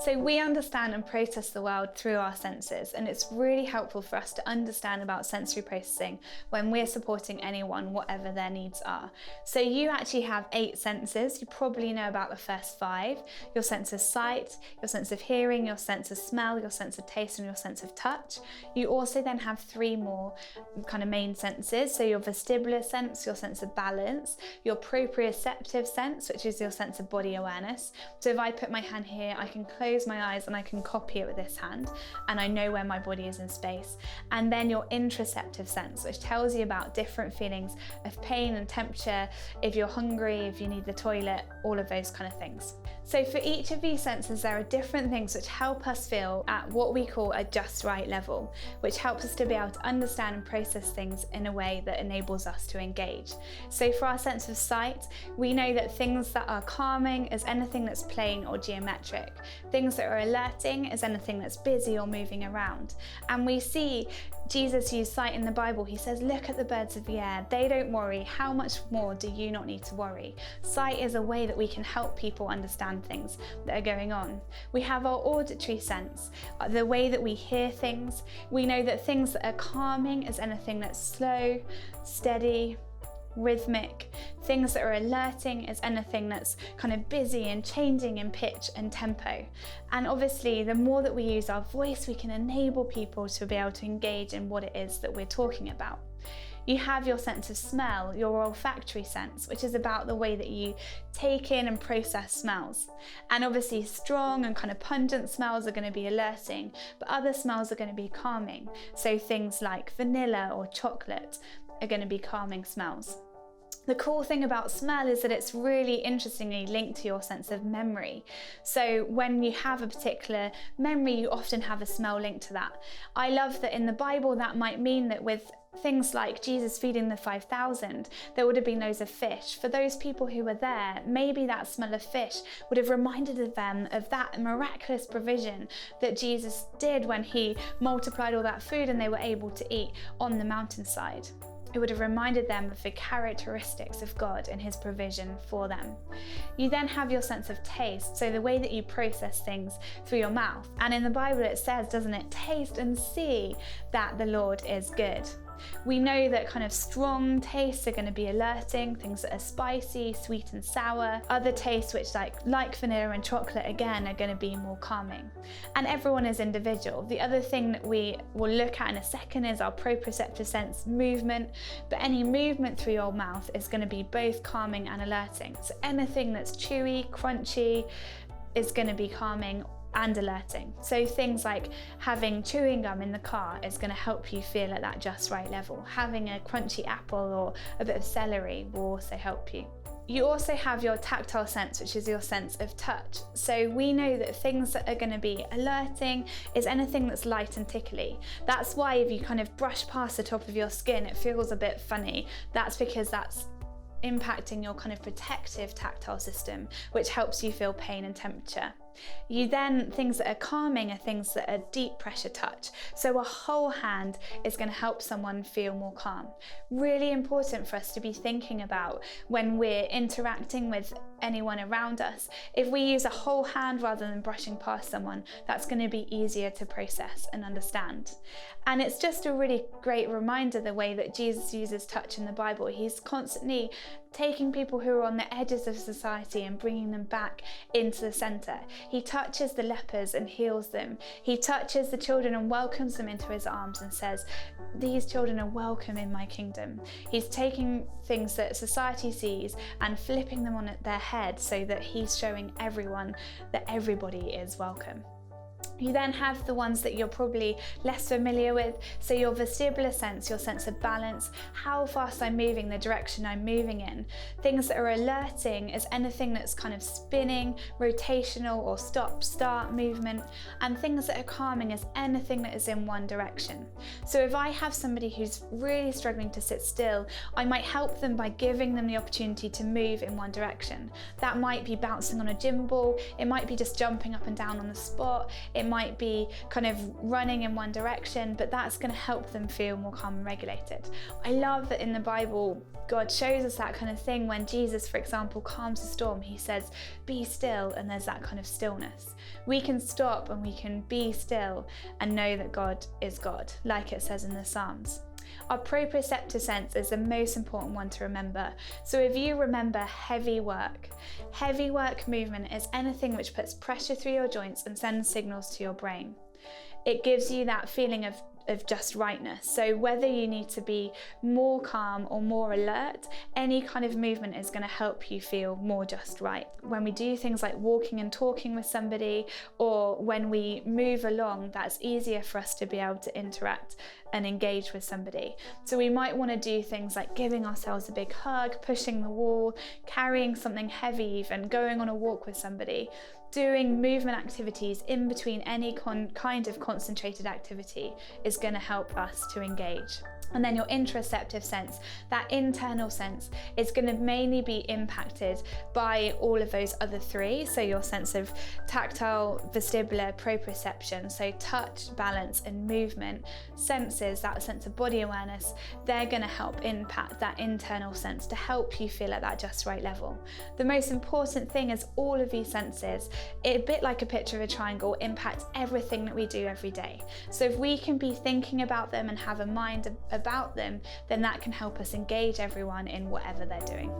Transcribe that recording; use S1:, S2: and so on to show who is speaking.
S1: So we understand and process the world through our senses, and it's really helpful for us to understand about sensory processing when we're supporting anyone, whatever their needs are. So you actually have 8 senses. You probably know about the first 5: your sense of sight, your sense of hearing, your sense of smell, your sense of taste, and your sense of touch. You also then have 3 more kind of main senses. So your vestibular sense, your sense of balance, your proprioceptive sense, which is your sense of body awareness. So if I put my hand here, I can close my eyes and I can copy it with this hand, and I know where my body is in space. And then your interoceptive sense, which tells you about different feelings of pain and temperature, if you're hungry, if you need the toilet, all of those kind of things. So for each of these senses, there are different things which help us feel at what we call a just right level, which helps us to be able to understand and process things in a way that enables us to engage. So for our sense of sight, we know that things that are calming is anything that's plain or geometric. Things that are alerting is anything that's busy or moving around. And we see Jesus use sight in the Bible. He says, look at the birds of the air. They don't worry. How much more do you not need to worry? Sight is a way that we can help people understand things that are going on. We have our auditory sense, the way that we hear things. We know that things that are calming is anything that's slow, steady, rhythmic. Things that are alerting is anything that's kind of busy and changing in pitch and tempo. And obviously, the more that we use our voice, we can enable people to be able to engage in what it is that we're talking about. You have your sense of smell, your olfactory sense, which is about the way that you take in and process smells. And obviously strong and kind of pungent smells are going to be alerting, but other smells are going to be calming. So things like vanilla or chocolate are going to be calming smells. The cool thing about smell is that it's really interestingly linked to your sense of memory. So when you have a particular memory, you often have a smell linked to that. I love that in the Bible that might mean that with things like Jesus feeding the 5,000, there would have been loads of fish. For those people who were there, maybe that smell of fish would have reminded them of that miraculous provision that Jesus did when he multiplied all that food and they were able to eat on the mountainside. It would have reminded them of the characteristics of God and his provision for them. You then have your sense of taste, so the way that you process things through your mouth. And in the Bible it says, doesn't it, taste and see that the Lord is good. We know that kind of strong tastes are going to be alerting, things that are spicy, sweet and sour. Other tastes which like vanilla and chocolate again are going to be more calming. And everyone is individual. The other thing that we will look at in a second is our proprioceptive sense, movement. But any movement through your mouth is going to be both calming and alerting. So anything that's chewy, crunchy is going to be calming and alerting. So things like having chewing gum in the car is going to help you feel at that just right level. Having a crunchy apple or a bit of celery will also help you. You also have your tactile sense, which is your sense of touch. So we know that things that are going to be alerting is anything that's light and tickly. That's why if you kind of brush past the top of your skin, it feels a bit funny. That's because that's impacting your kind of protective tactile system, which helps you feel pain and temperature. You then, things that are calming are things that are deep pressure touch. So a whole hand is going to help someone feel more calm. Really important for us to be thinking about when we're interacting with anyone around us. If we use a whole hand rather than brushing past someone, that's going to be easier to process and understand. And it's just a really great reminder the way that Jesus uses touch in the Bible. He's constantly taking people who are on the edges of society and bringing them back into the center. He touches the lepers and heals them. He touches the children and welcomes them into his arms and says, these children are welcome in my kingdom. He's taking things that society sees and flipping them on their head so that he's showing everyone that everybody is welcome. You then have the ones that you're probably less familiar with. So your vestibular sense, your sense of balance, how fast I'm moving, the direction I'm moving in. Things that are alerting is anything that's kind of spinning, rotational or stop-start movement. And things that are calming is anything that is in one direction. So if I have somebody who's really struggling to sit still, I might help them by giving them the opportunity to move in one direction. That might be bouncing on a gym ball. It might be just jumping up and down on the spot. It might be kind of running in one direction, but that's going to help them feel more calm and regulated. I love that in the Bible, God shows us that kind of thing when Jesus, for example, calms a storm. He says, be still, and there's that kind of stillness. We can stop and we can be still and know that God is God, like it says in the Psalms. Our proprioceptive sense is the most important one to remember. So if you remember heavy work movement is anything which puts pressure through your joints and sends signals to your brain. It gives you that feeling of just rightness. So whether you need to be more calm or more alert, any kind of movement is going to help you feel more just right. When we do things like walking and talking with somebody, or when we move along, that's easier for us to be able to interact and engage with somebody. So we might want to do things like giving ourselves a big hug, pushing the wall, carrying something heavy, even going on a walk with somebody. Doing movement activities in between any kind of concentrated activity is going to help us to engage. And then your interoceptive sense, that internal sense, is going to mainly be impacted by all of those other three. So your sense of tactile, vestibular, proprioception, so touch, balance, and movement senses, that sense of body awareness, they're going to help impact that internal sense to help you feel at that just right level. The most important thing is all of these senses, a bit like a picture of a triangle, impact everything that we do every day. So if we can be thinking about them and have a mind about them, then that can help us engage everyone in whatever they're doing.